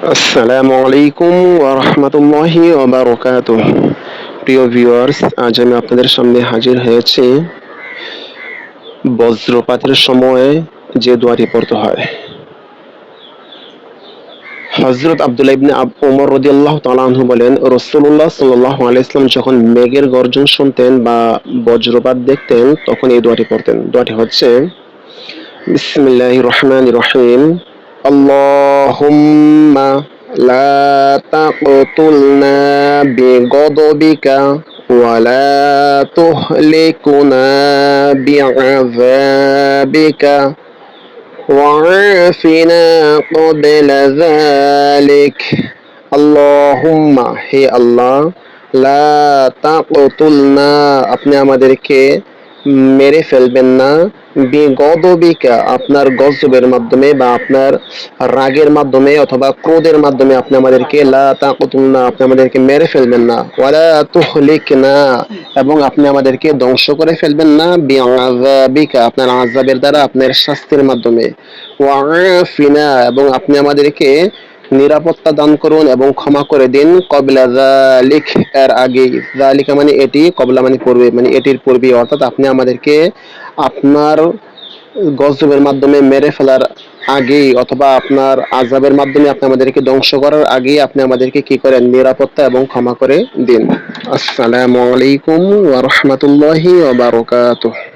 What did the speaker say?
আসসালামু আলাইকুম ওয়া রাহমাতুল্লাহি ওয়া বারাকাতুহু। প্রিয় ভিউয়ার্স, আজ আমি আপনাদের সামনে হাজির হয়েছি বজ্রপাতের সময় যে দোয়াটি পড়তে হয়। হযরত আব্দুল্লাহ ইবনে ওমর রাদিয়াল্লাহু তাআলা আনহু বলেন, রাসূলুল্লাহ সাল্লাল্লাহু আলাইহি ওয়াসাল্লাম যখন মেঘের গর্জন শুনতেন বা বজ্রপাত দেখতেন তখন এই দোয়াটি পড়তেন। দোয়াটি হচ্ছে বিসমিল্লাহির রহমানির রহিম। আল্লাহুম্মা লা তাকতুলনা বিগদবিকা ওয়া লা তুহলিকুনা বিআযাবিকা ওয়া'আফিনা ক্বাবলা যালিক। আল্লাহুম্মা, হে আল্লাহ, লা তাকতুলনা, আপনি আমাদেরকে মেরে ফেলবেন না, বিগদবিকা, আপনার গজবের মাধ্যমে বা আপনার রাগের মাধ্যমে অথবা ক্রোধের মাধ্যমে আপনি আমাদেরকে, লা তাকতুলনা, আপনি আমাদেরকে মেরে ফেলবেন না, ওয়ালা তুহলিকনা, এবং আপনি আমাদেরকে ধ্বংস করে ফেলবেন না, বিআযাবিকা, আপনার আযাবের দ্বারা, আপনার শাস্তির মাধ্যমে, ওয়া'আফিনা, এবং আপনি আমাদেরকে নিরাপত্তা দান করুন এবং ক্ষমা করে দিন, কবলা যালিক, এর আগে। যালিকা মানে এটি, কবলা মানে পূর্বে, মানে এটির পূর্বে, অর্থাৎ আপনি আমাদেরকে আপনার গজবের মাধ্যমে মেরে ফেলার আগেই অথবা আপনার আযাবের মাধ্যমে আপনি আমাদেরকে ধ্বংস করার আগেই আপনি আমাদেরকে কি করেন, নিরাপত্তা এবং ক্ষমা করে দিন। আসসালামু আলাইকুম ওয়া রাহমাতুল্লাহি ওয়া বারাকাতুহু।